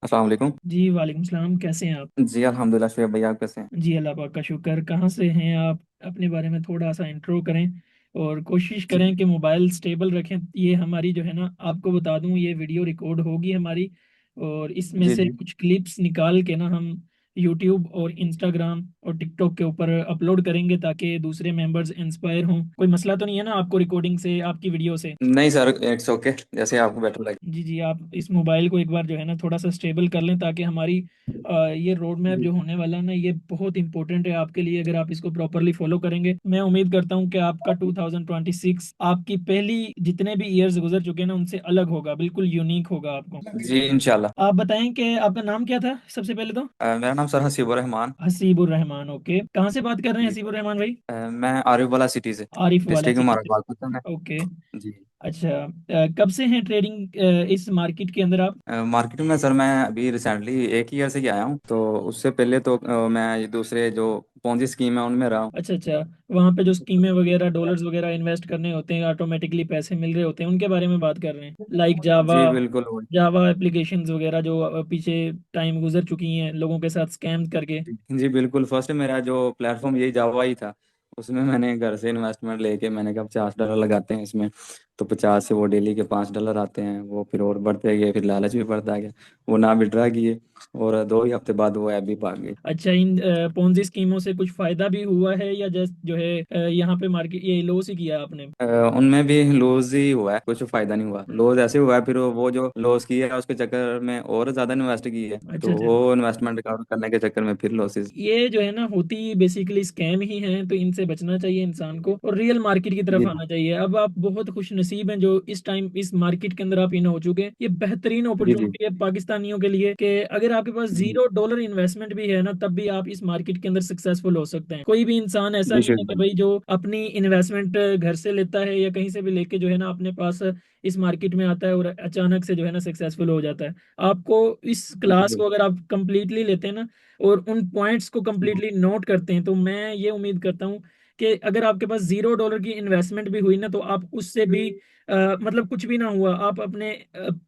अस्सलाम वालेकुम। जी वालेकुम सलाम। कैसे हैं आप? जी अल्हम्दुलिल्लाह शुक्र भैया, आप कैसे हैं? जी अल्लाह पाक का शुक्र। कहाँ से हैं आप? अपने बारे में थोड़ा सा इंट्रो करें और कोशिश जी करें कि मोबाइल स्टेबल रखें। ये हमारी जो है ना, आपको बता दूं, ये वीडियो रिकॉर्ड होगी हमारी, और इसमें जी से जी। कुछ क्लिप्स निकाल के ना हम यूट्यूब और इंस्टाग्राम और टिकटॉक के ऊपर अपलोड करेंगे ताकि दूसरे मेंबर्स इंस्पायर हों। कोई मसला तो नहीं है ना आपको रिकॉर्डिंग से, आपकी वीडियो से? नहीं सर, इट्स ओके, जैसे आपको बेटर लगे। जी जी, आप इस मोबाइल को एक बार जो है ना थोड़ा सा स्टेबल कर लें ताकि हमारी ये रोड मैप जी जो होने वाला है ना, ये बहुत इंपॉर्टेंट है आपके लिए। अगर आप इसको प्रॉपरली फॉलो करेंगे, मैं उम्मीद करता हूं कि आपका 2026 आपकी पहली जितने भी ईयर्स गुजर चुके हैं ना उनसे अलग होगा, बिल्कुल यूनिक होगा आपको। जी इंशाल्लाह। आप बताएं कि आपका नाम क्या था सबसे पहले तो? मेरा नाम सर हसीबुर रहमान। हसीबुर रहमान। ओके, कहाँ से बात कर रहे हैं जी। हसीबुर रहमान भाई? मैं आरिफ वाला सिटी से। आरिफ वाला डिस्ट्रिक्ट सिटी हमारा से। बागपतन है। ओके। जी। अच्छा, कब से हैं ट्रेडिंग इस मार्केट के अंदर आप? मार्केट में सर मैं अभी रिसेंटली एक ईयर से ही आया हूँ, तो उससे पहले तो मैं ये दूसरे जो पोंजी स्कीम है उनमें रहा हूँ। अच्छा अच्छा। वहां पे जो स्कीमें वगैरह, डॉलर्स वगैरह इन्वेस्ट करने होते हैं, ऑटोमेटिकली पैसे मिल रहे होते हैं, उनके बारे में बात कर रहे हैं, लाइक जावा। जी बिल्कुल वही। जावा एप्लीकेशंस वगैरह जो पीछे टाइम गुजर चुकी हैं लोगों के साथ स्कैम करके। जी बिल्कुल, फर्स्ट मेरा जो प्लेटफॉर्म यही जावा ही था। उसमें मैंने घर से इन्वेस्टमेंट लेके मैंने कहा $50 लगाते हैं इसमें। तो 50 से वो डेली के $5 आते हैं, वो फिर और बढ़ते गए, फिर लालच भी बढ़ता गया। वो ना विड्रा किए, और 2 ही हफ्ते बाद वो ऐप भी भाग गई। अच्छा, इन पोंजी स्कीमों से कुछ फायदा भी हुआ है या जस्ट जो है यहाँ पे मार्केट ये लॉस ही किया आपने? अ, उनमें भी लॉस ही हुआ है, कुछ फायदा नहीं हुआ। लॉस ऐसे हुआ है, फिर वो जो लॉस किया है उसके चक्कर में और ज्यादा इन्वेस्ट की है, अच्छा तो अच्छा। वो इन्वेस्टमेंट कवर करने के चक्कर में फिर लॉसेस। ये जो है ना, होती बेसिकली स्कैम ही हैं, तो इनसे बचना चाहिए इंसान को और रियल मार्केट की तरफ जी आना चाहिए। अब आप बहुत खुश नसीब हैं जो इस टाइम इस मार्केट के अंदर आप इन हो चुके हैं। ये बेहतरीन जी जी अपॉर्चुनिटी है पाकिस्तानियों के लिए कि अगर आपके पास जी $0 इन्वेस्टमेंट भी है ना, तब भी आप इस मार्केट के अंदर सक्सेसफुल हो सकते हैं। कोई भी इंसान ऐसा जी नहीं है कि शुक्रिया। भाई जो अपनी इन्वेस्टमेंट घर से लेता है या कहीं से भी लेके जो है ना अपने पास इस मार्केट में आता है और अचानक से जो है ना सक्सेसफुल हो जाता है। आपको इस जी क्लास को अगर आप कंप्लीटली लेते हैं ना और उन पॉइंट्स को कंप्लीटली नोट करते हैं, तो मैं ये उम्मीद करता हूँ कि अगर आपके पास $0 की इन्वेस्टमेंट भी हुई ना, तो आप उससे भी मतलब कुछ भी ना हुआ, आप अपने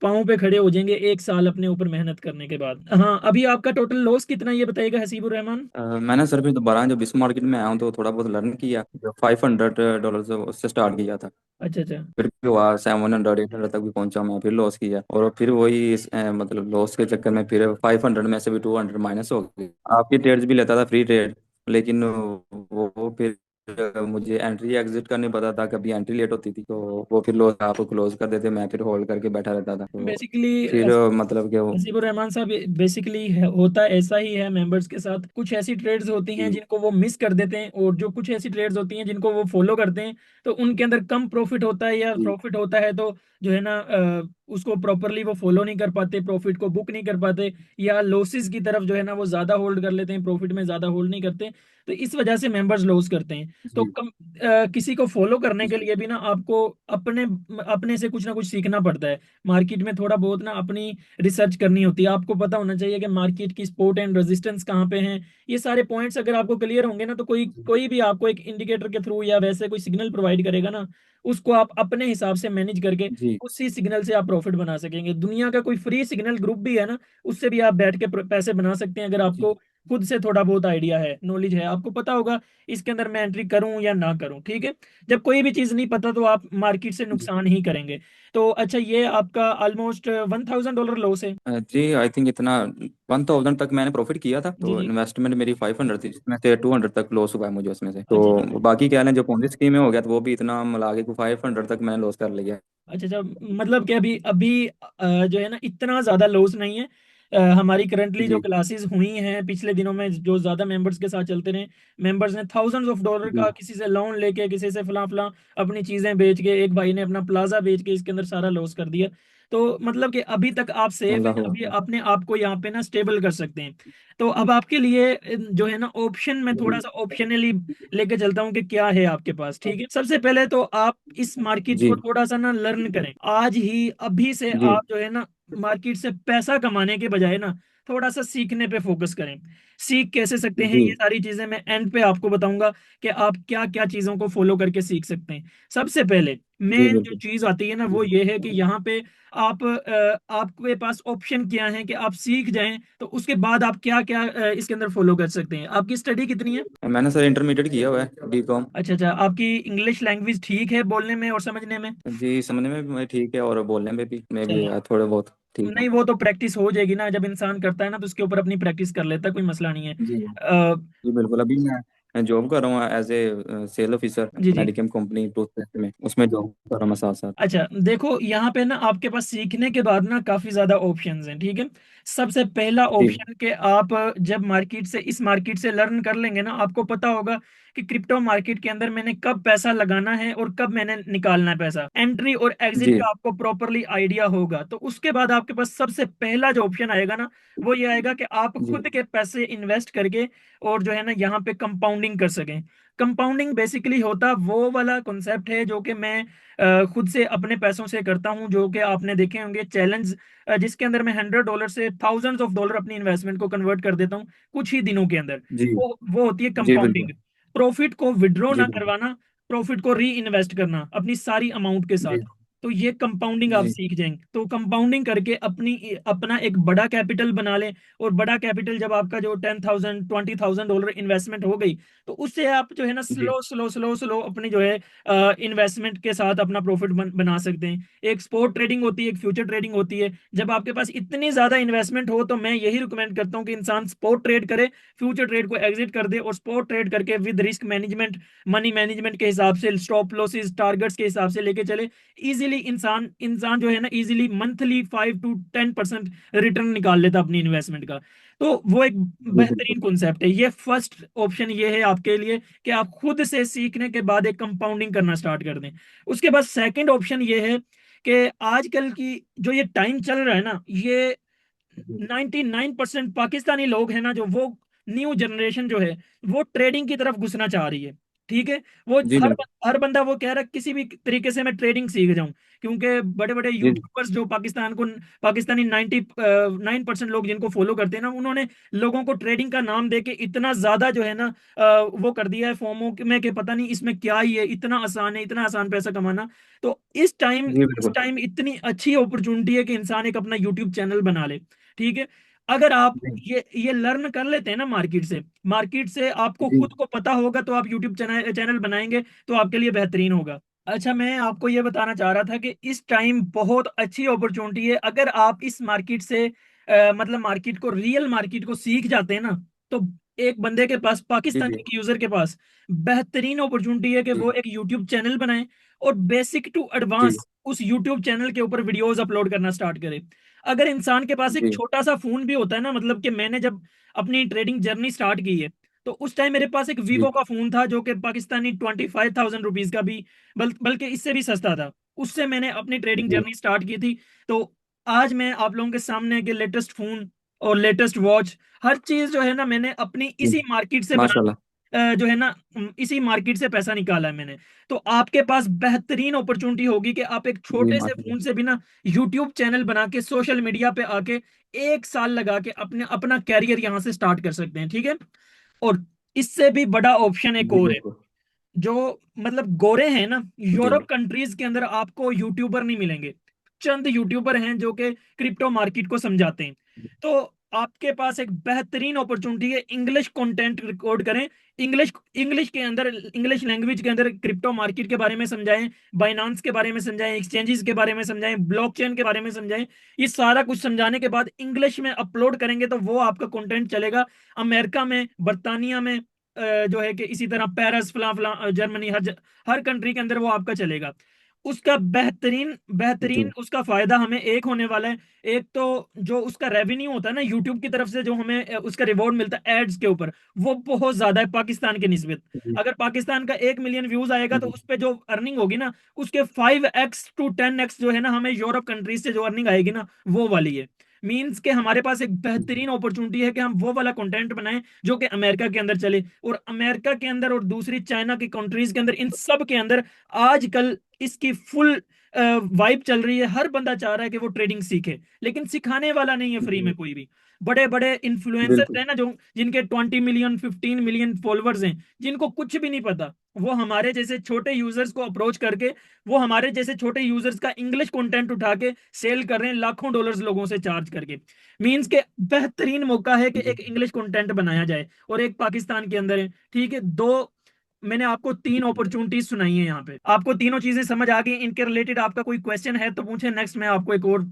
पाँव पे खड़े हो जाएंगे 1 साल अपने ऊपर मेहनत करने के बाद। हाँ, अभी आपका टोटल लॉस कितना है ये बताइएगा हसीबुर रहमान? मैंने सर फिर दोबारा जब इस मार्केट में आया हूँ तो थोड़ा बहुत लर्न किया, जो $500 से उससे स्टार्ट किया था। अच्छा अच्छा। फिर भी हुआ 700 800 तक भी पहुंचा मैं, फिर लॉस किया, और फिर वही मतलब लॉस के चक्कर में फिर 500 में से भी 200 माइनस हो गई। आपकी ट्रेड्स भी लेता था, फ्री ट्रेड, लेकिन वो फिर मुझे एंट्री एग्जिट का नहीं पता था, कभी एंट्री लेट होती थी तो वो फिर लॉस आप क्लोज कर देते, मैं फिर होल्ड करके बैठा रहता था। तो बेसिकली फिर मतलब कि वो। हसीबुर रहमान साहब, बेसिकली होता ऐसा ही है मेंबर्स के साथ। कुछ ऐसी ट्रेड्स होती हैं जी जिनको वो मिस कर देते हैं, और जो कुछ ऐसी ट्रेड्स होती हैं जिनको वो फॉलो करते हैं, तो उनके अंदर कम प्रॉफिट होता है या जी प्रॉफिट होता है तो जो है ना उसको प्रॉपरली वो फॉलो नहीं कर पाते, प्रॉफिट को बुक नहीं कर पाते, या लॉसेस की तरफ जो है ना वो ज्यादा होल्ड कर लेते हैं, प्रॉफिट में ज्यादा होल्ड नहीं करते। तो इस वजह से मेंबर्स लॉस करते हैं। तो जी किसी को फॉलो करने के जी लिए भी ना आपको अपने अपने से कुछ ना कुछ सीखना पड़ता है। मार्केट में थोड़ा बहुत ना अपनी रिसर्च करनी होती है। आपको पता होना चाहिए कि मार्केट की सपोर्ट एंड रेजिस्टेंस कहाँ पे हैं। ये सारे पॉइंट्स अगर आपको क्लियर होंगे ना, तो कोई कोई भी आपको एक इंडिकेटर के थ्रू या वैसे कोई सिग्नल प्रोवाइड करेगा ना, उसको आप अपने हिसाब से मैनेज करके जी उसी सिग्नल से आप प्रॉफिट बना सकेंगे। दुनिया का कोई फ्री सिग्नल ग्रुप भी है ना, उससे भी आप बैठ के पैसे बना सकते हैं, अगर जी आपको खुद से थोड़ा बहुत आइडिया है, नॉलेज है, आपको पता होगा इसके अंदर मैं एंट्री करूं या ना करूं। ठीक है, जब कोई भी चीज नहीं पता तो आप मार्केट से जी नुकसान ही करेंगे। तो अच्छा, ये आपका ऑलमोस्ट $1000 लॉस है? जी आई थिंक इतना 1000 तक मैंने प्रॉफिट किया था, जी तो जी। इन्वेस्टमेंट मेरी 500 थी, जिसमें से 200 तक लॉस हुआ है मुझे उसमें से। अच्छा तो बाकी क्या है ना, जो पोंजी स्कीम में हो गया, तो वो भी इतना मिला के 500 तक मैंने लॉस कर लिया। अच्छा अच्छा। मतलब कि अभी अभी जो है ना इतना ज्यादा लॉस नहीं है। हमारी करंटली जो जी क्लासेस हुई हैं पिछले दिनों में, जो ज्यादा मेंबर्स के साथ चलते रहे, मेंबर्स ने $1000s जी का किसी से लोन लेके, किसी से फला फला अपनी चीजें बेच के, एक भाई ने अपना प्लाजा बेच के इसके अंदर सारा लॉस कर दिया। तो मतलब कि अभी तक आप सेफ हैं, अल्लाह अभी अकबर। अपने आप को यहाँ पे ना स्टेबल कर सकते हैं। तो अब आपके लिए जो है ना ऑप्शन, मैं थोड़ा जी सा ऑप्शनली लेके चलता हूँ कि क्या है आपके पास। ठीक है, सबसे पहले तो आप इस मार्केट को जी थोड़ा सा ना लर्न करें। आज ही अभी से जी आप जो है ना मार्केट से पैसा कमाने के बजाय ना थोड़ा सा सीखने पे फोकस करें। सीख कैसे सकते हैं, जी ये सारी चीजें मैं एंड पे आपको बताऊंगा कि आप क्या क्या चीजों को फॉलो करके सीख सकते हैं। सबसे पहले जी मेन जो बिल्कुल। चीज आती है ना जी वो ये है कि यहाँ पे आप आपके पास ऑप्शन क्या है कि आप सीख जाएं, तो उसके बाद आप क्या क्या इसके अंदर फॉलो कर सकते हैं। आपकी स्टडी कितनी है? मैंने सर इंटरमीडिएट किया हुआ है, B.Com। अच्छा अच्छा, आपकी इंग्लिश लैंग्वेज ठीक है बोलने में और समझने में? जी समझने में भी मैं ठीक है, और बोलने में भी मैं भी चलिए, थोड़े बहुत ठीक नहीं हूँ। वो तो प्रैक्टिस हो जाएगी ना, जब इंसान करता है ना तो उसके ऊपर अपनी प्रैक्टिस कर लेता है, कोई मसला नहीं है। जी जी बिल्कुल। अभी मैं जॉब कर रहा हूँ एज ए सेल ऑफिसर, जी जी। मेडिकेम कंपनी टूथपेस्ट में, उसमें जॉब कर रहा हूँ मैं साथ साथ। अच्छा देखो, यहाँ पे ना आपके पास सीखने के बाद ना काफी ज्यादा ऑप्शंस हैं, ठीक है। सबसे पहला जी ऑप्शन के आप जब मार्केट से इस मार्केट से लर्न कर लेंगे ना, आपको पता होगा कि क्रिप्टो मार्केट के अंदर मैंने कब पैसा लगाना है और कब मैंने निकालना है पैसा, एंट्री और एग्जिट जी का आपको प्रॉपरली आइडिया होगा। तो उसके बाद आपके पास सबसे पहला जो ऑप्शन आएगा ना वो ये आएगा कि आप जी खुद के पैसे इन्वेस्ट करके और जो है ना यहाँ पे कंपाउंडिंग कर सकें। कंपाउंडिंग बेसिकली होता वो वाला कॉन्सेप्ट है जो कि मैं खुद से अपने पैसों से करता हूं, जो कि आपने देखे होंगे चैलेंज, जिसके अंदर मैं $100 से थाउजेंड्स ऑफ डॉलर अपनी इन्वेस्टमेंट को कन्वर्ट कर देता हूं कुछ ही दिनों के अंदर। जी वो होती है जी बिल्कुल। कंपाउंडिंग। प्रॉफिट को विड्रॉ जी ना बिल्कुल। करवाना, प्रॉफिट को री इन्वेस्ट करना अपनी सारी अमाउंट के साथ। जी तो ये कंपाउंडिंग आप जी सीख जाएंगे, तो कंपाउंडिंग करके अपनी अपना एक बड़ा कैपिटल बना लें। और बड़ा कैपिटल जब आपका जो 10,000 $20,000 इन्वेस्टमेंट हो गई, तो उससे आप जो है ना जी स्लो स्लो स्लो स्लो अपनी जो है इन्वेस्टमेंट के साथ अपना प्रॉफिट बना सकते हैं। एक स्पोर्ट ट्रेडिंग होती है, एक फ्यूचर ट्रेडिंग होती है। जब आपके पास इतनी ज्यादा इन्वेस्टमेंट हो तो मैं यही रिकमेंड करता हूँ कि इंसान स्पोर्ट ट्रेड करे, फ्यूचर ट्रेड को एग्जिट कर दे और स्पोर्ट ट्रेड करके with risk management, money management के हिसाब से, स्टॉप लॉसेस टारगेट्स के हिसाब से लेके चले। इजीली इंसान इंसान जो है ना इजीली मंथली 5 to 10% रिटर्न निकाल लेता अपनी इन्वेस्टमेंट का। तो वो एक जी बिल्कुल। बेहतरीन कॉन्सेप्ट है। ये फर्स्ट ऑप्शन ये है आपके लिए कि आप खुद से सीखने के बाद एक कंपाउंडिंग करना स्टार्ट कर दें। उसके बाद सेकंड ऑप्शन ये है कि आजकल की जो ये टाइम चल रहा है ना, ये जी 99% पाकिस्तानी लोग हैं ना, जो वो न्यू जनरेशन जो है वो ट्रेडिंग की तरफ घुसना चाह रही है, ठीक है। वो जी बिल्कुल। हर बंदा वो कह रहा है किसी भी तरीके से मैं ट्रेडिंग सीख जाऊं, क्योंकि बड़े बड़े जी यूट्यूबर्स जो पाकिस्तानी 99% लोग जिनको फॉलो करते हैं ना, उन्होंने लोगों को ट्रेडिंग का नाम दे के इतना ज्यादा जो है ना वो कर दिया है फोमो में कि पता नहीं इसमें क्या ही है, इतना आसान है, इतना आसान पैसा कमाना। तो जी इस बिल्कुल। टाइम इतनी अच्छी अपॉर्चुनिटी है कि इंसान एक अपना यूट्यूब चैनल बना ले, ठीक है। अगर आप जी ये लर्न कर लेते हैं ना मार्केट से आपको जी खुद को पता होगा, तो आप यूट्यूब चैनल चैनल बनाएंगे तो आपके लिए बेहतरीन होगा। अच्छा, मैं आपको ये बताना चाह रहा था कि इस टाइम बहुत अच्छी अपॉर्चुनिटी है। अगर आप इस मार्केट से मतलब मार्केट को, रियल मार्केट को सीख जाते हैं ना, तो एक बंदे के पास, जी पाकिस्तानी जी एक यूजर के पास बेहतरीन अपॉर्चुनिटी है कि जी वो एक यूट्यूब चैनल बनाए और बेसिक टू जी एडवांस उस यूट्यूब चैनल के ऊपर वीडियोस अपलोड करना स्टार्ट करे। अगर इंसान के पास एक जी छोटा सा फोन भी होता है ना, मतलब कि मैंने जब अपनी ट्रेडिंग जर्नी स्टार्ट की है, तो उस टाइम मेरे पास एक वीवो जी का फोन था जो कि पाकिस्तानी 25,000 रुपीज का भी, बल्कि इससे भी सस्ता था। उससे मैंने अपनी ट्रेडिंग जी जर्नी स्टार्ट की थी। तो आज मैं आप लोगों के सामने के लेटेस्ट फोन और लेटेस्ट वॉच, हर चीज जो है ना मैंने अपनी जी इसी मार्केट से बना माशाल्लाह। जो है ना इसी मार्केट से पैसा निकाला है मैंने। तो आपके पास बेहतरीन अपॉर्चुनिटी होगी कि आप एक जी छोटे से माशाल्लाह। फोन से भी ना यूट्यूब चैनल बना के सोशल मीडिया पे आके 1 साल लगा के अपने अपना कैरियर यहां से स्टार्ट कर सकते हैं, ठीक है। और इससे भी बड़ा ऑप्शन एक जी और है, बिल्कुल। जो मतलब गोरे हैं ना, जी यूरोप कंट्रीज के अंदर आपको यूट्यूबर नहीं मिलेंगे। चंद यूट्यूबर हैं जो कि क्रिप्टो मार्केट को समझाते हैं। तो आपके पास एक बेहतरीन अपॉर्चुनिटी है, इंग्लिश कंटेंट रिकॉर्ड करें। इंग्लिश इंग्लिश के अंदर, इंग्लिश लैंग्वेज के अंदर क्रिप्टो मार्केट के बारे में समझाएं, बाइनांस के बारे में समझाएं, एक्सचेंजेस के बारे में समझाएं, ब्लॉकचेन के बारे में समझाएं। ये सारा कुछ समझाने के बाद इंग्लिश में अपलोड करेंगे तो वो आपका कंटेंट चलेगा अमेरिका में, बर्तानिया में, जो है कि इसी तरह पेरिस, फला फला, जर्मनी, हर कंट्री के अंदर वो आपका चलेगा। उसका बेहतरीन बेहतरीन जी उसका फायदा हमें एक होने वाला है। एक तो जो उसका रेवेन्यू होता है ना यूट्यूब की तरफ से, जो हमें उसका रिवॉर्ड मिलता है एड्स के ऊपर, वो बहुत ज्यादा है पाकिस्तान के निस्बत। जी अगर पाकिस्तान का 1 मिलियन व्यूज आएगा तो जी उस पे जो अर्निंग होगी ना, उसके 5x to 10x जो है ना हमें यूरोप कंट्रीज से जो अर्निंग आएगी ना, वो वाली है। मीन्स के हमारे पास एक बेहतरीन अपॉर्चुनिटी है कि हम वो वाला कंटेंट बनाएं जो कि अमेरिका के अंदर चले, और अमेरिका के अंदर और दूसरी चाइना की कंट्रीज के अंदर, इन सब के अंदर आजकल इसकी फुल वाइब चल रही है, हर बंदा चाह रहा है कि वो ट्रेडिंग सीखे, लेकिन सिखाने वाला नहीं है फ्री में जी कोई भी। बड़े बड़े इन्फ्लुएंसर्स बिल्कुल। हैं ना, जो जिनके 20 मिलियन 15 मिलियन फॉलोअर्स हैं, जिनको कुछ भी नहीं पता, वो हमारे जैसे छोटे यूजर्स को अप्रोच करके, वो हमारे जैसे छोटे यूजर्स का इंग्लिश कंटेंट उठा के सेल कर रहे हैं लाखों डॉलर्स लोगों से चार्ज करके। मींस के बेहतरीन मौका है कि जी एक इंग्लिश कंटेंट बनाया जाए, और एक पाकिस्तान के अंदर है, ठीक है। दो, मैंने आपको तीन अपॉर्चुनिटीज सुनाई है यहाँ पे, आपको तीनों चीजें समझ आ गई। इनके रिलेटेड आपका कोई क्वेश्चन है तो पूछे, नेक्स्ट मैं आपको एक और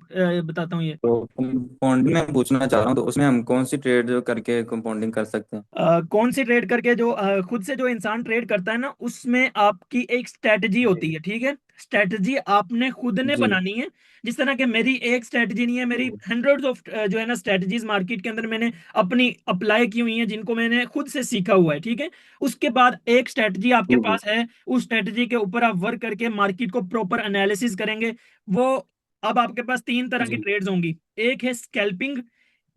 बताता हूँ ये। तो कंपाउंडिंग मैं पूछना चाह रहा हूँ, तो उसमें हम कौन सी ट्रेड जो करके कंपाउंडिंग कर सकते हैं? कौन सी ट्रेड करके, जो खुद से जो इंसान ट्रेड करता है ना, उसमें आपकी एक स्ट्रेटजी होती जी है, ठीक है। स्ट्रेटजी आपने खुद ने जी। बनानी है। जिस तरह के मेरी एक स्ट्रेटजी नहीं है, मेरी हंड्रेड्स ऑफ जो है ना स्ट्रेटजीज मार्केट के अंदर मैंने अपनी अप्लाई की हुई हैं, जिनको मैंने खुद से सीखा हुआ है, ठीक है। उसके बाद एक स्ट्रेटजी आपके जी जी पास है, उस स्ट्रेटजी के ऊपर आप वर्क करके मार्केट को प्रॉपर एनालिसिस करेंगे। वो, अब आपके पास तीन तरह की जी ट्रेड्स होंगी। एक है स्कैल्पिंग,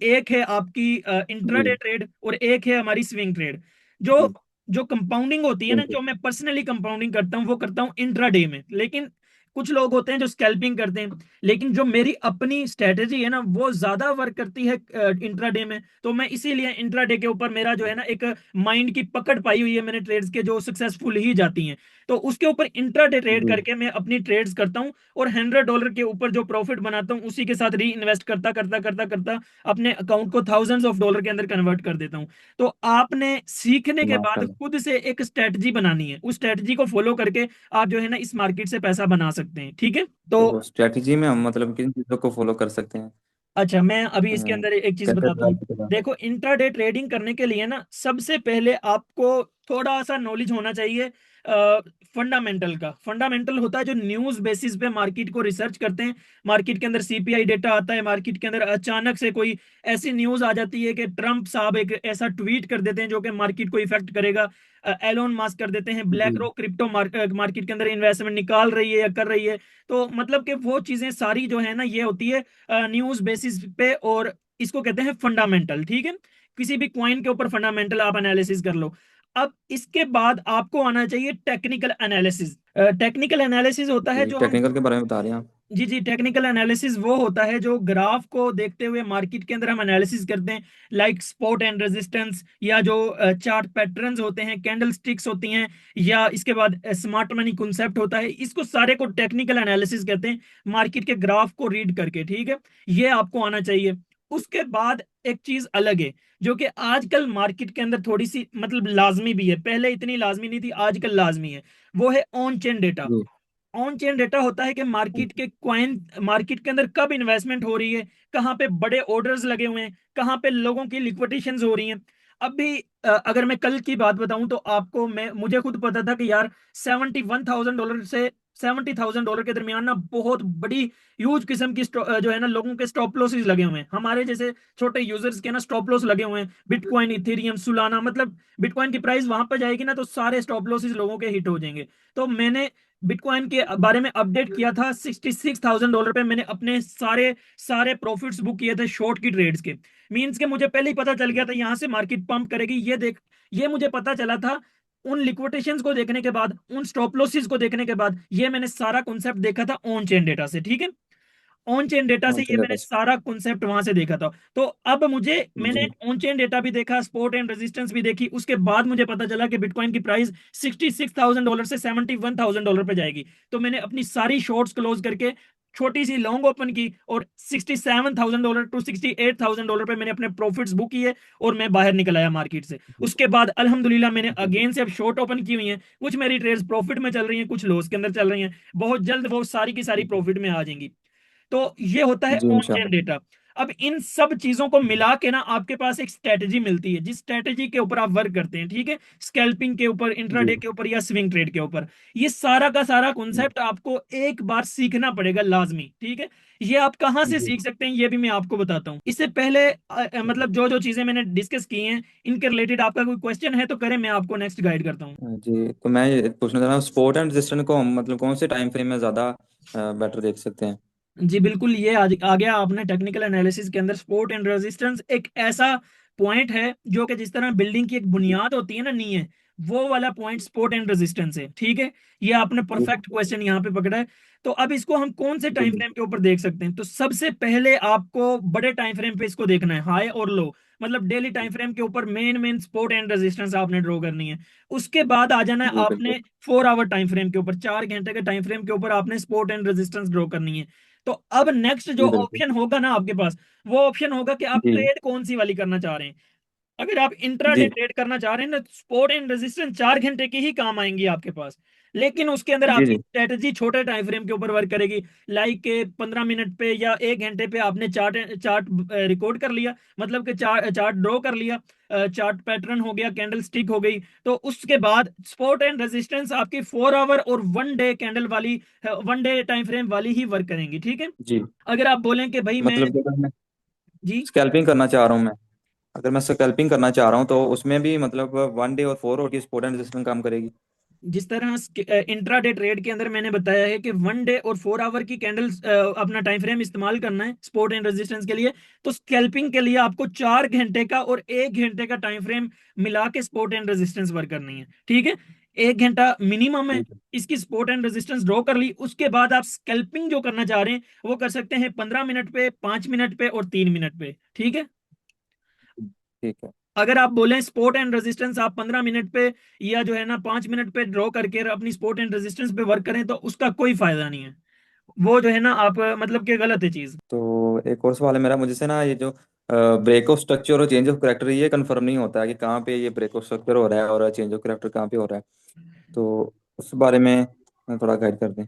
एक है आपकी इंट्राडे जी ट्रेड, और एक है हमारी स्विंग ट्रेड। जो जी। जो कंपाउंडिंग होती है ना, बिल्कुल। जो मैं पर्सनली कंपाउंडिंग करता हूँ, वो करता हूँ इंट्राडे में। लेकिन कुछ लोग होते हैं जो स्कैल्पिंग करते हैं, लेकिन जो मेरी अपनी स्ट्रेटेजी है ना, वो ज्यादा वर्क करती है इंट्राडे में। तो मैं इसीलिए इंट्राडे के ऊपर मेरा जो है ना एक माइंड की पकड़ पाई हुई है मैंने, ट्रेड्स के जो सक्सेसफुल ही जाती हैं। तो उसके ऊपर इंट्राडे ट्रेड जी करके मैं अपनी ट्रेड्स करता हूँ, और $100 के ऊपर जो प्रॉफिट बनाता हूँ, उसी के साथ री इन्वेस्ट करता करता करता करता अपने अकाउंट को थाउजेंड्स ऑफ डॉलर के अंदर कन्वर्ट कर देता हूँ। तो आपने सीखने के बाद माशाल्लाह। खुद से एक स्ट्रेटजी बनानी है, उस स्ट्रेटजी को फॉलो करके आप जो है ना इस मार्केट से पैसा बना सकते हैं, ठीक है। तो तो स्ट्रेटजी में हम मतलब किन चीज़ों को फॉलो कर सकते हैं? अच्छा, मैं अभी इसके अंदर एक चीज कैसे बताता हूँ। ट्रैक करें? देखो, इंट्राडे ट्रेडिंग करने के लिए ना, सबसे पहले आपको थोड़ा सा नॉलेज होना चाहिए फंडामेंटल का। फंडामेंटल होता है जो न्यूज बेसिस पे मार्केट को रिसर्च करते हैं। मार्केट के अंदर सीपीआई डेटा आता है, मार्केट के अंदर अचानक से कोई ऐसी न्यूज आ जाती है कि ट्रंप साहब एक ऐसा ट्वीट कर देते हैं जो कि मार्केट को इफेक्ट करेगा। एलोन मस्क कर देते हैं, ब्लैक जी रॉक क्रिप्टो मार्केट के अंदर इन्वेस्टमेंट निकाल रही है या कर रही है। तो मतलब कि वो चीजें सारी जो है ना, ये होती है न्यूज बेसिस पे, और इसको कहते हैं फंडामेंटल, ठीक है। किसी भी क्वाइन के ऊपर फंडामेंटल आप एनालिसिस कर लो। अब इसके बाद आपको आना चाहिए टेक्निकल एनालिसिस। टेक्निकल एनालिसिस होता है जी। जो हम, टेक्निकल के बारे में बता रहे हैं आप? जी जी, टेक्निकल एनालिसिस वो होता है जो ग्राफ को देखते हुए मार्केट के अंदर हम एनालिसिस करते हैं, लाइक सपोर्ट एंड रेजिस्टेंस, या जो चार्ट पैटर्न्स होते हैं, कैंडल स्टिक्स होती हैं, या इसके बाद स्मार्ट मनी कॉन्सेप्ट होता है। इसको सारे को टेक्निकल एनालिसिस कहते हैं, मार्केट के ग्राफ को रीड करके, ठीक है। ये आपको आना चाहिए। उसके बाद एक चीज अलग है, जो कि आजकल मार्केट के अंदर थोड़ी सी मतलब लाजमी भी है, पहले इतनी लाजमी नहीं थी, आजकल लाजमी है। वो है ऑन चेन डेटा। जी ऑन चेन डेटा होता है कि मार्केट के क्वाइन, मार्केट के अंदर कब इन्वेस्टमेंट हो रही है, कहाँ पे बड़े ऑर्डर्स लगे हुए हैं, कहाँ पे लोगों की लिक्विडेशंस हो रही हैं। अभी अगर मैं कल की बात बताऊं तो आपको, मैं मुझे खुद पता था कि यार $71,000 से $70,000 के दरमियान ना बहुत बड़ी ह्यूज किस्म की जो है ना लोगों के स्टॉप लॉसेस लगे हुए हैं, हमारे जैसे छोटे यूजर्स के ना स्टॉप लॉस लगे हुए हैं। बिटकॉइन, इथेरियम, सुलाना, मतलब बिटकॉइन की प्राइस वहां पर जाएगी ना तो सारे स्टॉप लॉसेस लोगों के हिट हो जाएंगे। तो मैंने बिटकॉइन के बारे में अपडेट किया था, $66,000 पे मैंने अपने सारे सारे प्रॉफिट्स बुक किए थे शॉर्ट की ट्रेड्स के। मींस के मुझे पहले ही पता चल गया था यहां से मार्केट पंप करेगी, ये देख, ये मुझे पता चला था उन लिक्विडेशंस को देखने के बाद, उन स्टॉप लॉसेस को देखने के बाद। ये मैंने सारा कॉन्सेप्ट देखा था ऑन चेन डेटा से, ठीक है। ऑन चेन डेटा से हाँ ये चलिए मैंने बस। सारा कॉन्सेप्ट वहां से देखा था। तो अब मुझे, मैंने जी ऑन चेन डेटा भी देखा, सपोर्ट एंड रेजिस्टेंस भी देखी, उसके बाद मुझे पता चला कि बिटकॉइन की प्राइस $66,000 से $71,000 पे जाएगी। तो मैंने अपनी सारी शॉर्ट्स क्लोज करके छोटी सी लॉन्ग ओपन की, और $67,000 टू $68,000 पे मैंने अपने प्रॉफिट्स बुक किए, और मैं बाहर निकल आया मार्केट से। उसके बाद अल्हम्दुलिल्लाह मैंने जी अगेन से अब शॉर्ट ओपन की हुई हैं, कुछ मेरी ट्रेड्स प्रॉफिट में चल रही हैं, कुछ लॉस के अंदर चल रही हैं। बहुत जल्द वो सारी की सारी प्रॉफिट में आ जाएंगी। तो ये होता है जी ऑन चेन इंशाल्लाह। डेटा। अब इन सब चीजों को मिला के ना आपके पास एक स्ट्रेटजी मिलती है, जिस स्ट्रेटजी के ऊपर आप वर्क करते हैं, ठीक है। स्कैल्पिंग के ऊपर, जी इंट्राडे के ऊपर, या स्विंग ट्रेड के ऊपर। ये सारा का सारा कॉन्सेप्ट आपको एक बार सीखना पड़ेगा लाजमी, ठीक है। ये आप कहाँ से जी सीख सकते हैं ये भी मैं आपको बताता हूँ। इससे पहले मतलब जो जो चीजें मैंने डिस्कस की हैं, इनके रिलेटेड आपका कोई क्वेश्चन है तो करें, मैं आपको नेक्स्ट गाइड करता हूँ। जी। तो मैं ये पूछना चाह रहा हूँ, स्पोर्ट एंड रेजिस्टेंस को हम मतलब कौन से टाइम फ्रेम में ज़्यादा बेटर देख सकते हैं? जी बिल्कुल, ये आ गया आपने टेक्निकल एनालिसिस के अंदर। सपोर्ट एंड रेजिस्टेंस एक ऐसा पॉइंट है जो कि जिस तरह बिल्डिंग की एक बुनियाद होती है ना, नींव है, वो वाला पॉइंट सपोर्ट एंड रेजिस्टेंस है, ठीक है। ये आपने जी परफेक्ट क्वेश्चन यहाँ पे पकड़ा है। तो अब इसको हम कौन से जी टाइम फ्रेम के ऊपर देख सकते हैं? तो सबसे पहले आपको बड़े टाइम फ्रेम पे इसको देखना है, हाई और लो, मतलब डेली टाइम फ्रेम के ऊपर main main support and resistance आपने ड्रॉ करनी है। उसके बाद आ जाना है जी बिल्कुल। आपने 4 आवर टाइम फ्रेम के ऊपर, 4 घंटे के टाइम फ्रेम के ऊपर आपने सपोर्ट एंड रेजिस्टेंस ड्रॉ करनी है। तो अब नेक्स्ट जो जी बिल्कुल। ऑप्शन होगा ना आपके पास, वो ऑप्शन होगा कि आप जी ट्रेड कौन सी वाली करना चाह रहे हैं। अगर आप इंट्राडे जी ट्रेड करना चाह रहे हैं ना, सपोर्ट एंड रेजिस्टेंस 4 घंटे की ही काम आएंगी आपके पास, लेकिन उसके अंदर जी आपकी जी स्ट्रेटजी छोटे टाइम फ्रेम के ऊपर वर्क करेगी। लाइक के 15 मिनट पे या 1 घंटे पे आपने चार्ट चार्ट रिकॉर्ड कर लिया, मतलब कि चार्ट चार्ट ड्रॉ कर लिया, चार्ट पैटर्न हो गया, कैंडल स्टिक हो गई, तो उसके बाद सपोर्ट एंड रेजिस्टेंस आपकी 4 आवर और 1 डे कैंडल वाली, 1 डे टाइम फ्रेम वाली ही वर्क करेंगी, ठीक है। जी। अगर आप बोलें कि भाई मैं, मतलब कि अगर मैं जी, स्कैल्पिंग करना चाह रहा हूँ मैं, अगर मैं स्कैल्पिंग करना चाह रहा हूँ तो उसमें भी मतलब 1 डे और 4 आवर की सपोर्ट एंड रेजिस्टेंस काम करेगी। जिस तरह इंट्राडे ट्रेड के अंदर मैंने बताया है कि 1 डे और 4 आवर की कैंडल्स अपना टाइम फ्रेम इस्तेमाल करना है सपोर्ट एंड रेजिस्टेंस के लिए, तो स्कैल्पिंग के लिए आपको 4 घंटे का और 1 घंटे का टाइम फ्रेम मिला के सपोर्ट एंड रेजिस्टेंस वर्क करनी है, ठीक है। 1 घंटा मिनिमम है। ठीक है। इसकी सपोर्ट एंड रेजिस्टेंस ड्रॉ कर ली, उसके बाद आप स्कैल्पिंग जो करना चाह रहे हैं वो कर सकते हैं 15 मिनट पे, 5 मिनट पे और 3 मिनट पे, ठीक है। ठीक है। अगर आप बोलें सपोर्ट एंड रेजिस्टेंस आप 15 मिनट पे या जो है ना 5 मिनट पे ड्रॉ करके अपनी सपोर्ट एंड रेजिस्टेंस पे वर्क करें, तो उसका कोई फायदा नहीं है। वो जो है ना आप मतलब कि गलत है चीज। तो एक और सवाल है मेरा, मुझे से ना ये जो ब्रेक ऑफ स्ट्रक्चर और चेंज ऑफ करेक्टर, ये कंफर्म नहीं होता है कि कहाँ पे ये ब्रेक ऑफ स्ट्रक्चर हो रहा है और चेंज ऑफ करेक्टर कहाँ पे हो रहा है। तो उस बारे में थोड़ा गाइड कर दें।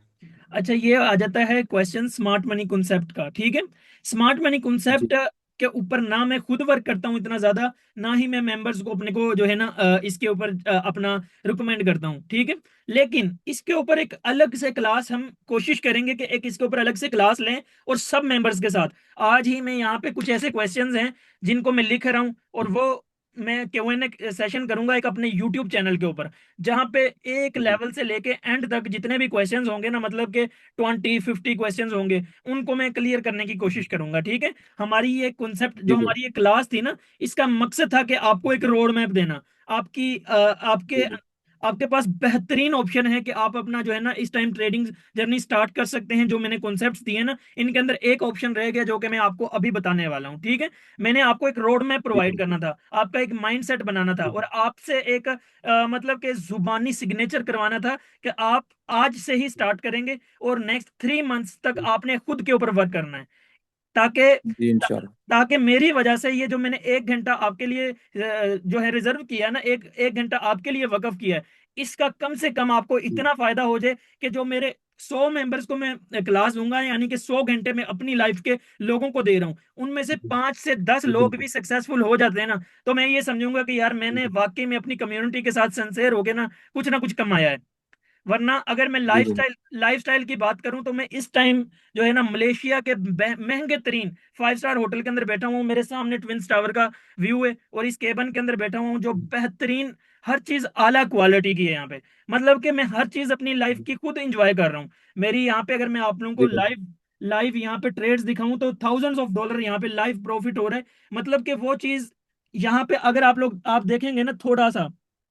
अच्छा, ये आ जाता है क्वेश्चन स्मार्ट मनी कॉन्सेप्ट का, ठीक है। स्मार्ट मनी जी कॉन्सेप्ट के ऊपर ना मैं खुद वर्क करता हूँ इतना ज्यादा, ना ही मैं मेंबर्स को अपने को जो है ना इसके ऊपर अपना रिकमेंड करता हूँ, ठीक है। लेकिन इसके ऊपर एक अलग से क्लास हम कोशिश करेंगे कि एक इसके ऊपर अलग से क्लास लें और सब मेंबर्स के साथ। आज ही मैं यहाँ पे कुछ ऐसे क्वेश्चंस हैं जिनको मैं लिख रहा हूँ, और वो मैं Q&A सेशन करूंगा एक अपने यूट्यूब चैनल के ऊपर, जहां पे एक जी लेवल से लेके एंड तक जितने भी क्वेश्चंस होंगे ना, मतलब के 20-50 क्वेश्चंस होंगे, उनको मैं क्लियर करने की कोशिश करूंगा, ठीक है। हमारी ये कॉन्सेप्ट जो जी हमारी ये क्लास थी ना, इसका मकसद था कि आपको एक रोड मैप देना। आपकी आपके जी आपके पास बेहतरीन ऑप्शन है कि आप अपना जो है ना इस टाइम ट्रेडिंग जर्नी स्टार्ट कर सकते हैं। जो मैंने कॉन्सेप्ट्स दिए ना, इनके अंदर एक ऑप्शन रह गया जो कि मैं आपको अभी बताने वाला हूँ, ठीक है। मैंने आपको एक रोड मैप जी प्रोवाइड करना बिल्कुल। था, आपका एक माइंडसेट बनाना था, जी और आपसे एक मतलब कि जुबानी सिग्नेचर करवाना था कि आप आज से ही स्टार्ट करेंगे और नेक्स्ट 3 मंथ्स तक आपने खुद के ऊपर वर्क करना है, ताकि जी इंशाल्लाह। ताकि मेरी वजह से ये जो मैंने 1 घंटा आपके लिए जो है रिजर्व किया ना, एक एक घंटा आपके लिए वकफ किया है, इसका कम से कम आपको जी इतना फायदा हो जाए कि जो मेरे 100 मेंबर्स को मैं क्लास दूंगा, यानी कि 100 घंटे में अपनी लाइफ के लोगों को दे रहा हूँ, उनमें से 5 से 10 जी लोग बिल्कुल। भी सक्सेसफुल हो जाते हैं ना, तो मैं ये समझूंगा कि यार मैंने वाकई में अपनी कम्युनिटी के साथ सिंसेयर होके ना कुछ कमाया है। वरना अगर मैं जी बिल्कुल। लाइफस्टाइल की बात करूं, तो मैं इस टाइम जो है ना मलेशिया के महंगे तरीन 5 स्टार होटल के अंदर बैठा हूं। मेरे सामने ट्विंस टावर का व्यू है, और इस केबन के अंदर बैठा हूं जो बेहतरीन, हर चीज आला क्वालिटी की है यहाँ पे। मतलब कि मैं हर चीज अपनी लाइफ की खुद इंजॉय कर रहा हूँ। मेरी यहाँ पे अगर मैं आप लोगों को जी बिल्कुल। लाइव लाइव यहाँ पे ट्रेड्स दिखाऊं, तो थाउजेंड्स ऑफ डॉलर यहाँ पे लाइव प्रॉफिट हो रहा है। मतलब कि वो चीज यहाँ पे अगर आप देखेंगे ना थोड़ा सा,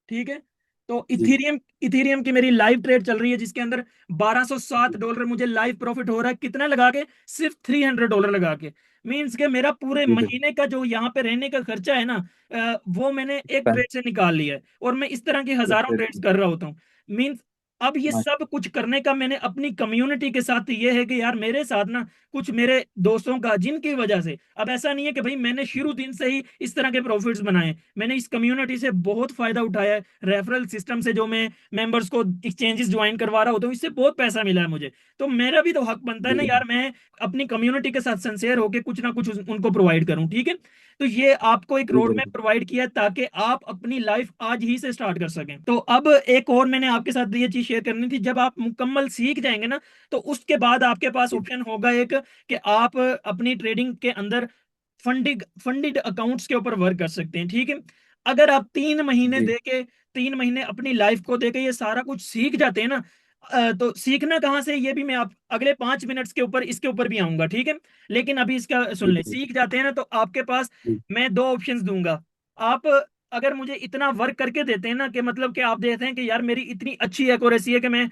ठीक है। तो जी इथीरियम इथीरियम की मेरी लाइव ट्रेड चल रही है, जिसके अंदर $1207 मुझे लाइव प्रॉफिट हो रहा है, कितना लगा के? सिर्फ $300 लगा के। मीन्स के मेरा पूरे जी बिल्कुल। महीने का जो यहाँ पे रहने का खर्चा है ना, वो मैंने एक पैन- ट्रेड से निकाल लिया है, और मैं इस तरह की हजारों ट्रेड्स कर रहा होता हूँ। मीन्स अब ये हाँ, सब कुछ करने का मैंने अपनी कम्युनिटी के साथ ये है कि यार मेरे साथ ना कुछ मेरे दोस्तों का, जिनकी वजह से, अब ऐसा नहीं है कि भाई मैंने शुरू दिन से ही इस तरह के प्रॉफिट्स बनाए, मैंने इस कम्युनिटी से बहुत फायदा उठाया है। रेफरल सिस्टम से जो मैं मेंबर्स को एक्सचेंजेस ज्वाइन करवा रहा होता हूँ, इससे बहुत पैसा मिला है मुझे। तो मेरा भी तो हक बनता है जी ना बिल्कुल। यार, मैं अपनी कम्युनिटी के साथ सिंसेयर होकर कुछ ना कुछ उनको प्रोवाइड करूँ, ठीक है। तो ये आपको एक जी रोड मैप बिल्कुल। प्रोवाइड किया ताकि आप अपनी लाइफ आज ही से स्टार्ट कर सकें। तो अब एक और मैंने आपके साथ ये चीज शेयर करनी थी, जब आप मुकम्मल सीख जाएंगे ना, तो उसके बाद आपके पास जी ऑप्शन होगा एक, कि आप अपनी ट्रेडिंग के अंदर फंडिड अकाउंट्स के ऊपर वर्क कर सकते हैं, ठीक है। अगर आप 3 महीने जी। देके 3 महीने अपनी लाइफ को देके ये सारा कुछ सीख जाते हैं ना, तो सीखना कहाँ से, ये भी मैं आप अगले 5 मिनट्स के ऊपर इसके ऊपर भी आऊंगा, ठीक है। लेकिन अभी इसका सुन जी ले, बिल्कुल। सीख जाते हैं ना, तो आपके पास जी मैं 2 ऑप्शंस दूंगा। आप अगर मुझे इतना वर्क करके देते हैं ना, कि मतलब कि आप देखते हैं कि यार मेरी इतनी अच्छी एक्यूरेसी है कि मैं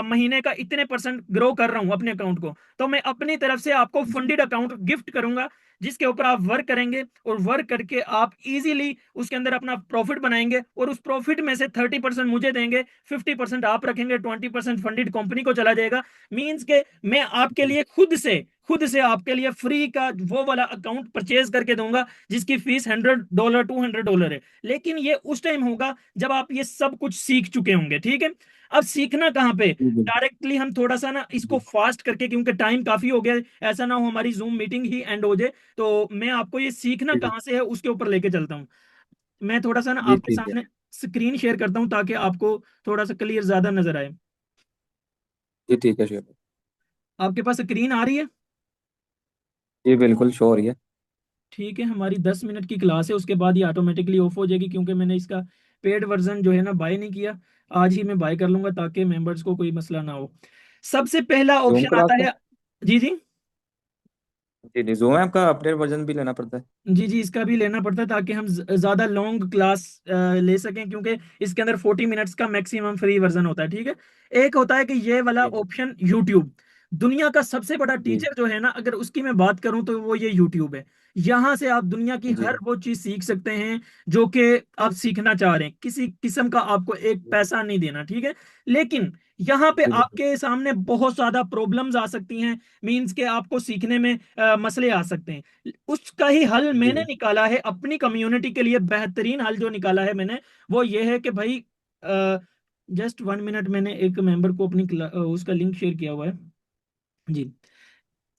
महीने का इतने परसेंट ग्रो कर रहा हूँ अपने अकाउंट को, तो मैं अपनी तरफ से आपको फंडेड अकाउंट गिफ्ट करूंगा, जिसके ऊपर आप वर्क करेंगे, और वर्क करके आप इजीली उसके अंदर अपना प्रॉफिट बनाएंगे, और उस प्रॉफिट में से 30% मुझे देंगे, 50% आप रखेंगे, 20% फंडेड कंपनी को चला जाएगा। मींस के मैं आपके लिए खुद से आपके लिए फ्री का वो वाला अकाउंट परचेज करके दूंगा, जिसकी फीस $100 $200 है। लेकिन ये उस टाइम होगा जब आप ये सब कुछ सीख चुके होंगे, ठीक है। अब सीखना कहाँ पे, जी बिल्कुल। डायरेक्टली हम थोड़ा सा ना इसको जी फास्ट करके, क्योंकि टाइम काफी हो गया है, ऐसा ना हो हमारी जूम मीटिंग ही एंड हो जाए, तो मैं आपको ये सीखना जी कहाँ से है उसके ऊपर लेके चलता हूँ। मैं थोड़ा सा ना जी आपके ठीक है। सामने स्क्रीन शेयर करता हूँ, ताकि आपको थोड़ा सा क्लियर ज्यादा नजर आए। जी ठीक है श्योर। आपके पास स्क्रीन आ रही है? जी बिल्कुल श्योर ही है। ठीक है, हमारी 10 मिनट की क्लास है, उसके बाद ये ऑटोमेटिकली ऑफ हो जाएगी, क्योंकि मैंने इसका पेड वर्जन जो है ना बाय नहीं किया। आज ही मैं बाय कर लूंगा, ताकि मेंबर्स को कोई मसला ना हो। सबसे पहला जूम ऑप्शन क्लास आता का। है। जी जी। जी जी, जूम ऐप का अपडेट वर्जन भी लेना पड़ता है। जी जी, इसका भी लेना पड़ता है, ताकि हम ज्यादा लॉन्ग क्लास ले सकें, क्योंकि इसके अंदर 40 मिनट्स का मैक्सिमम फ्री वर्जन होता है, ठीक है। एक होता है कि ये वाला जी ऑप्शन यूट्यूब, दुनिया का सबसे बड़ा जी टीचर जो है ना, अगर उसकी मैं बात करूं तो वो ये यूट्यूब है। यहाँ से आप दुनिया की जी हर वो चीज सीख सकते हैं जो कि आप सीखना चाह रहे हैं, किसी किस्म का आपको एक जी पैसा नहीं देना, ठीक है। लेकिन यहाँ पे जी बिल्कुल। आपके सामने बहुत ज्यादा प्रॉब्लम्स आ सकती हैं। मीन्स के आपको सीखने में मसले आ सकते हैं। उसका ही हल मैंने जी निकाला है अपनी कम्युनिटी के लिए, बेहतरीन हल जो निकाला है मैंने, वो ये है कि भाई, जस्ट 1 मिनट, मैंने एक मेंबर को अपनी उसका लिंक शेयर किया हुआ है। जी,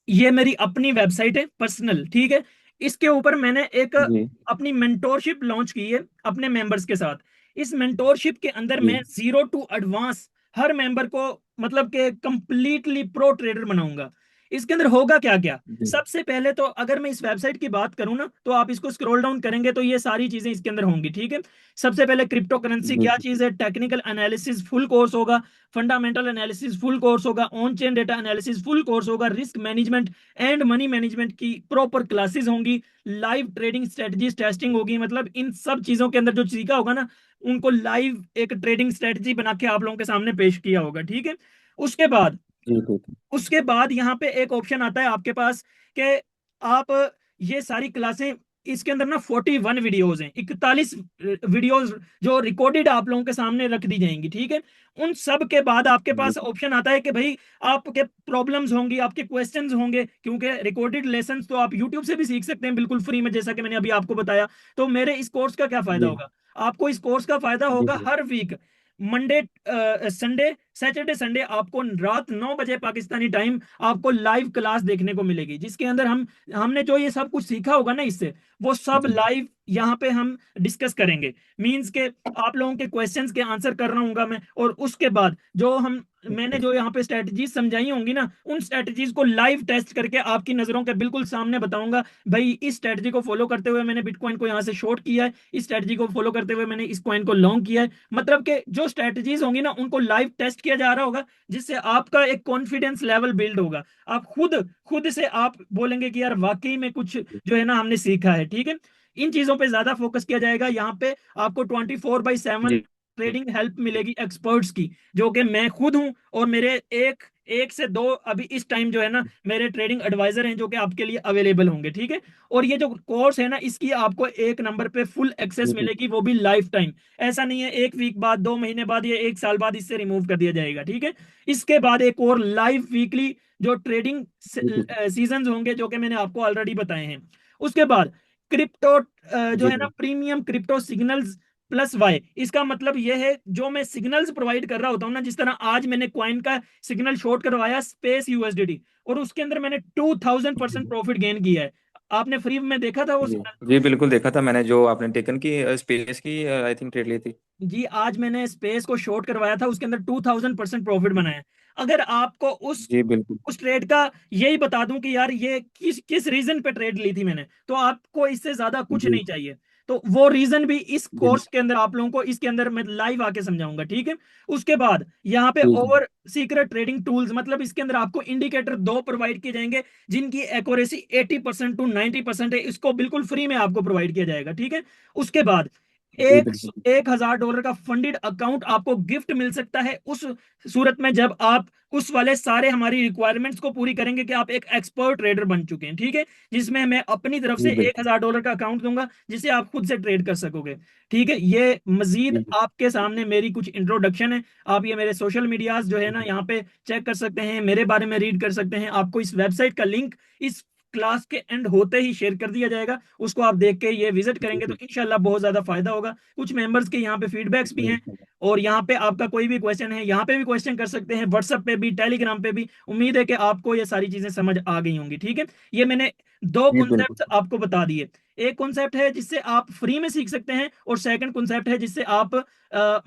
ये मेरी अपनी वेबसाइट है पर्सनल, ठीक है। इसके ऊपर मैंने एक जी अपनी मेंटोरशिप लॉन्च की है अपने मेंबर्स के साथ। इस मेंटोरशिप के अंदर जी मैं जीरो टू एडवांस हर मेंबर को, मतलब कि कंप्लीटली प्रो ट्रेडर बनाऊंगा। इसके अंदर होगा क्या क्या। जी सबसे पहले तो अगर मैं इस वेबसाइट की बात करूं ना, तो आप इसको स्क्रॉल डाउन करेंगे तो ये सारी चीजें इसके अंदर होंगी, ठीक है। सबसे पहले क्रिप्टो करेंसी जी क्या चीज है, टेक्निकल एनालिसिस फुल कोर्स होगा, फंडामेंटल एनालिसिस फुल कोर्स होगा, on chain data analysis full course होगा, risk management and money management की प्रॉपर क्लासेस होंगी, लाइव ट्रेडिंग स्ट्रेटजीज टेस्टिंग होगी। मतलब इन सब चीजों के अंदर जो सीखा होगा ना, उनको लाइव एक ट्रेडिंग स्ट्रेटजी बना के आप लोगों के सामने पेश किया होगा, ठीक है। उसके बाद जी ठीक है। उसके बाद यहाँ पे एक ऑप्शन आता है आपके पास, कि आप ये सारी क्लासें, इसके अंदर ना 41 वीडियोज हैं, 41 वीडियोज जो रिकॉर्डेड आप लोगों के सामने रख दी जाएंगी, ठीक है। उन सब के बाद आपके जी पास ऑप्शन आता है कि भाई, आपके प्रॉब्लम्स होंगी, आपके क्वेश्चंस होंगे, क्योंकि रिकॉर्डेड लेसन्स तो आप यूट्यूब से भी सीख सकते हैं बिल्कुल फ्री में, जैसा कि मैंने अभी आपको बताया। तो मेरे इस कोर्स का क्या फायदा जी होगा, आपको इस कोर्स का फायदा जी होगा जी हर week, Monday, Sunday, Saturday Sunday आपको रात 9 बजे पाकिस्तानी टाइम आपको लाइव क्लास देखने को मिलेगी, जिसके अंदर हमने जो ये सब कुछ सीखा होगा ना इससे, वो सब जी लाइव यहाँ पे हम डिस्कस करेंगे। मींस के आप लोगों के क्वेश्चंस के आंसर कर रहा हूँ मैं, और उसके बाद जो हम मैंने जो यहाँ पे स्ट्रेटजीज समझाई होंगी ना, उन स्ट्रेटजीज को लाइव टेस्ट करके आपकी नजरों के बिल्कुल सामने बताऊंगा। भाई, इस स्ट्रेटजी को फॉलो करते हुए मैंने बिटकॉइन को यहाँ से शॉर्ट किया है, इस स्ट्रेटजी को फॉलो करते हुए मैंने इस कॉइन को लॉन्ग किया है। मतलब कि जो स्ट्रेटजीज होंगी ना, उनको लाइव टेस्ट किया जा रहा होगा, जिससे आपका एक कॉन्फिडेंस लेवल बिल्ड होगा। आप खुद खुद से आप बोलेंगे कि यार वाकई में कुछ जो है ना हमने सीखा है, ठीक है। इन चीजों पे ज्यादा फोकस किया जाएगा यहाँ पे। आपको 24/7 जी ट्रेडिंग हेल्प मिलेगी एक्सपर्ट्स की, जो कि मैं खुद हूं, और मेरे एक एक से दो अभी इस टाइम जो है ना मेरे ट्रेडिंग एडवाइजर हैं, जो कि आपके लिए अवेलेबल होंगे, ठीक है। और ये जो कोर्स है ना, इसकी आपको एक नंबर पे फुल एक्सेस जी ठीक मिलेगी, वो भी लाइफ टाइम। ऐसा नहीं है एक वीक बाद, 2 महीने बाद या एक साल बाद इससे रिमूव कर दिया जाएगा, ठीक है। इसके बाद एक और लाइव वीकली जो ट्रेडिंग जी ठीक सीजन होंगे, जो कि मैंने आपको ऑलरेडी बताए हैं। उसके बाद क्रिप्टो जो जी है ना, जी premium crypto signals plus Y. इसका मतलब यह है, जो मैं सिग्नल्स प्रोवाइड कर रहा होता हूँ ना, जिस तरह आज मैंने क्वाइन का सिग्नल शॉर्ट करवाया स्पेस यूएसडीटी, और उसके अंदर मैंने 2000% जी प्रॉफिट गेन किया है। आपने फ्री में देखा था वो जी सिग्नल? जी बिल्कुल देखा था मैंने, जो आपने टेकन की स्पेस की आई थिंक ट्रेड ली थी। जी, आज मैंने स्पेस को शॉर्ट करवाया था, उसके अंदर 2000% प्रॉफिट बनाया है। अगर आपको उस जी बिल्कुल। उस ट्रेड का यही बता दूं कि यार ये किस किस रीजन पे ट्रेड ली थी मैंने, तो आपको इससे ज्यादा कुछ जी नहीं चाहिए। तो वो रीजन भी इस जी कोर्स के अंदर आप लोगों को, इसके अंदर मैं लाइव आके समझाऊंगा, ठीक है। उसके बाद यहाँ पे ठीक है। ओवर सीक्रेट ट्रेडिंग टूल्स, मतलब इसके अंदर आपको इंडिकेटर दो प्रोवाइड किए जाएंगे, जिनकी एक्यूरेसी 80% टू 90% है। इसको बिल्कुल फ्री में आपको प्रोवाइड किया जाएगा, ठीक है। उसके बाद जी एक बिल्कुल। 1,000 डॉलर का फंडेड अकाउंट आपको गिफ्ट मिल सकता है उस सूरत में जब आप उस वाले सारे हमारी रिक्वायरमेंट्स को पूरी करेंगे कि आप एक एक्सपर्ट ट्रेडर बन चुके हैं, ठीक है। जिसमें मैं अपनी तरफ जी से एक बिल्कुल। हजार डॉलर का अकाउंट दूंगा जिसे आप खुद से ट्रेड कर सकोगे, ठीक है। ये मजीद जी आपके सामने मेरी कुछ इंट्रोडक्शन है। आप ये मेरे सोशल मीडियाज जो है ना यहाँ पे चेक कर सकते हैं, मेरे बारे में रीड कर सकते हैं। आपको इस वेबसाइट का लिंक इस क्लास के एंड होते ही शेयर कर दिया जाएगा, उसको आप देख के ये विजिट करेंगे तो जी इंशाल्लाह बहुत ज्यादा फायदा होगा। कुछ मेंबर्स के यहाँ पे फीडबैक्स भी जी हैं, और यहाँ पे आपका कोई भी क्वेश्चन है यहाँ पे भी क्वेश्चन कर सकते हैं, व्हाट्सएप पे भी, टेलीग्राम पे भी। उम्मीद है कि आपको ये सारी चीजें समझ आ गई होंगी, ठीक है। ये मैंने दो जी बिल्कुल। कॉन्सेप्ट आपको बता दिए। एक कॉन्सेप्ट है जिससे आप फ्री में सीख सकते हैं, और सेकंड कॉन्सेप्ट है जिससे आप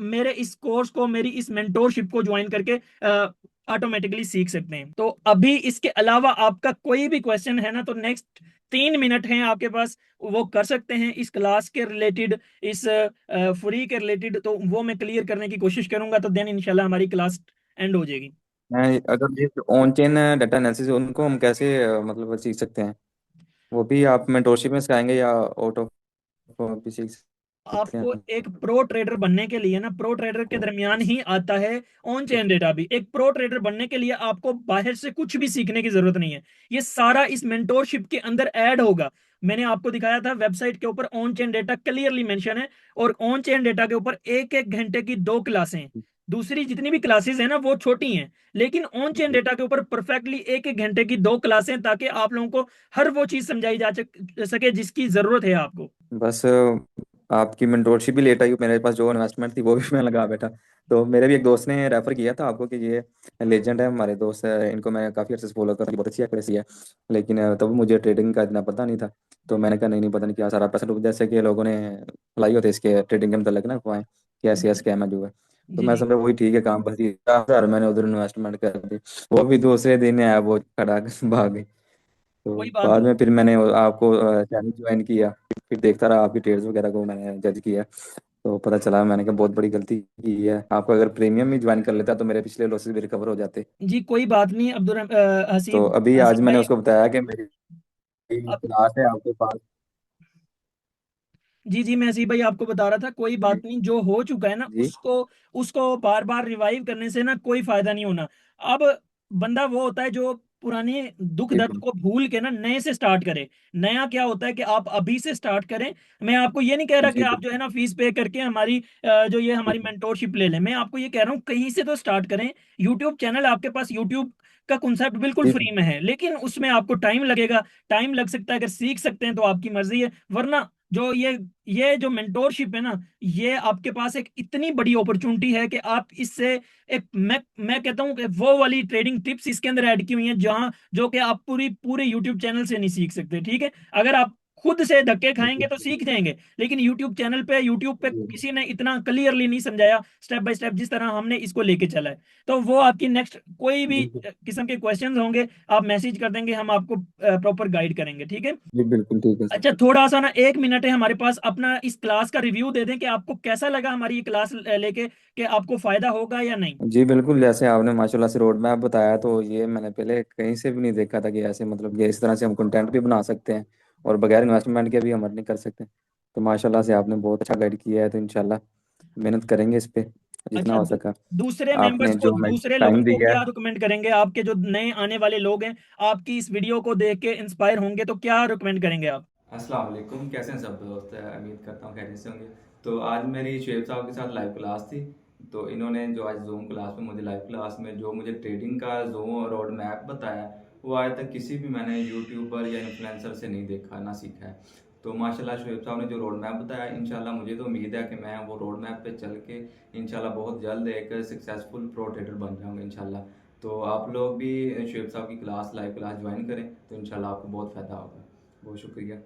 मेरे इस कोर्स को, मेरी इस मेंटोरशिप को ज्वाइन करके ऑटोमेटिकली सीख सकते हैं। तो अभी इसके अलावा आपका कोई भी क्वेश्चन है ना, तो नेक्स्ट 3 मिनट हैं आपके पास, वो कर सकते हैं इस क्लास के रिलेटेड, इस फ्री के रिलेटेड, तो वो मैं क्लियर करने की कोशिश करूंगा, तो देन इंशाल्लाह हमारी क्लास एंड हो जाएगी। मैं अगर ये ऑन चेन डाटा एनालिसिस उनको हम कैसे मतलब सीख सकते हैं? वो भी आप मेंटोरशिप में सिखाएंगे या आउट ऑफ भी सीख सकते आपको हैं? एक प्रो ट्रेडर बनने के लिए ना, प्रो ट्रेडर के दरमियान ही आता है ऑन चेन डेटा भी। एक प्रो ट्रेडर बनने के लिए आपको बाहर से कुछ भी सीखने की जरूरत नहीं है, ये सारा इस मेंटोरशिप के अंदर ऐड होगा। मैंने आपको दिखाया था वेबसाइट के ऊपर on chain data clearly mention है, और ऑन चेन डेटा के ऊपर एक एक घंटे की 2 क्लासें हैं। दूसरी जितनी भी क्लासेस है ना वो छोटी हैं, लेकिन ऑन चेन डेटा के ऊपर परफेक्टली एक एक घंटे की 2 क्लासें, ताकि आप लोगों को हर वो चीज समझाई जा सके जिसकी जरूरत है आपको। बस आपकी मेंटोरशिप भी लेट आई, मेरे पास जो इन्वेस्टमेंट थी वो भी मैं लगा बैठा। तो मेरे भी एक दोस्त ने रेफर किया था आपको कि ये लेजेंड है हमारे दोस्त है, इनको मैं काफ़ी अर्से से फॉलो करता हूँ, बहुत अच्छी एक्यूरेसी है। लेकिन तब मुझे ट्रेडिंग का इतना पता नहीं था। तो मैंने कहा नहीं नहीं, पता नहीं क्या सारा पैसा डूब, जैसे कि लोगों ने फैलाई होते इसके ट्रेडिंग के मतलब ना अफवाहें कि ऐसे जी स्कैम है जो है। तो जी मैं जी। समझा वही ठीक है, काम बस 10,000 मैंने उधर इन्वेस्टमेंट कर दी। वो भी दूसरे दिन है वो खड़ा भाग गई। तो कोई बात बाद नहीं। में फिर मैंने आपको चैनल ज्वाइन किया, फिर देखता रहा आपकी ट्रेड्स वगैरह को मैंने जज किया। तो पता चला, मैंने कहा बहुत बड़ी गलती की है। आपको अगर प्रीमियम ही ज्वाइन कर लेता तो मेरे पिछले लॉसेस भी रिकवर हो जाते। जी कोई बात नहीं तो हसीब अभी आज हसीब मैंने भाई। उसको बताया कि मेरी अब क्लास है आपके पास। जी जी, मैं हसीब भाई आपको बता रहा था, कोई जी बात नहीं, जो हो चुका है ना जी उसको उसको बार बार रिवाइव करने से ना कोई फायदा नहीं होना। अब बंदा वो होता है जो पुराने दुख जी दर्द को भूल के ना नए से स्टार्ट करे। नया क्या होता है कि आप अभी से स्टार्ट करें। मैं आपको ये नहीं कह रहा कि जी आप जो है बिल्कुल। ना फीस पे करके हमारी जो ये हमारी मेंटोरशिप ले लें। मैं आपको ये कह रहा हूँ कहीं से तो स्टार्ट करें। यूट्यूब चैनल आपके पास, यूट्यूब का कॉन्सेप्ट बिल्कुल जी फ्री में है, लेकिन उसमें आपको टाइम लगेगा। टाइम लग सकता है, अगर सीख सकते हैं तो आपकी मर्जी है, वरना जो ये जो मेंटोरशिप है ना, ये आपके पास एक इतनी बड़ी अपॉर्चुनिटी है कि आप इससे एक मैं कहता हूँ कि वो वाली ट्रेडिंग टिप्स इसके अंदर ऐड की हुई हैं जहां जो कि आप पूरे यूट्यूब चैनल से नहीं सीख सकते, ठीक है। अगर आप खुद से धक्के खाएंगे तो सीख जाएंगे, लेकिन यूट्यूब पे जी किसी ने इतना क्लियरली नहीं समझाया स्टेप बाय स्टेप जिस तरह हमने इसको लेके चला है। तो वो आपकी नेक्स्ट कोई भी जी किस्म के क्वेश्चंस होंगे, आप मैसेज कर देंगे, हम आपको प्रॉपर गाइड करेंगे, ठीक है। जी बिल्कुल ठीक है सर। अच्छा, थोड़ा सा ना 1 मिनट है हमारे पास, अपना इस क्लास का रिव्यू दे दें कि आपको कैसा लगा हमारी ये क्लास लेके, कि आपको फायदा होगा या नहीं। जी बिल्कुल, जैसे आपने माशाल्लाह से रोड मैप बताया, तो ये मैंने पहले कहीं से भी नहीं देखा था कि ऐसे मतलब ये इस तरह से हम कंटेंट भी बना सकते हैं और बगैर इन्वेस्टमेंट के भी हम अर्निंग कर सकते हैं। तो माशाल्लाह से आपने बहुत अच्छा गाइड किया है, तो इंशाल्लाह मेहनत करेंगे इस पे जितना अच्छा, हो सका। दूसरे आपने मेंबर्स को, जो हमें दूसरे लोगों टाइम को दिया क्या है। रिकमेंड करेंगे? आपके जो नए आने वाले लोग हैं, आपकी इस वीडियो को देख के इंस्पायर होंगे, तो क्या रिकमेंड करेंगे आप? अस्सलाम वालेकुम, कैसे हैं सब दोस्त? उम्मीद करता हूँ खैरियत से होंगे। तो आज मेरी शुएब साहब के साथ लाइव क्लास थी। तो इन्होंने जो आज जूम क्लास में मुझे लाइव क्लास में जो मुझे ट्रेडिंग का जूम रोड मैप बताया, वो आज तक किसी भी मैंने यूट्यूबर या इन्फ्लुएंसर से नहीं देखा ना सीखा है। तो माशाल्लाह शुएब साहब ने जो रोड मैप बताया, इंशाल्लाह मुझे तो उम्मीद है कि मैं वो रोड मैप पे चल के इंशाल्लाह बहुत जल्द एक सक्सेसफुल प्रो ट्रेडर बन जाऊँगा इंशाल्लाह। तो आप लोग भी शुएब साहब की क्लास लाइव क्लास ज्वाइन करें, तो इंशाल्लाह आपको बहुत फ़ायदा होगा। बहुत शुक्रिया।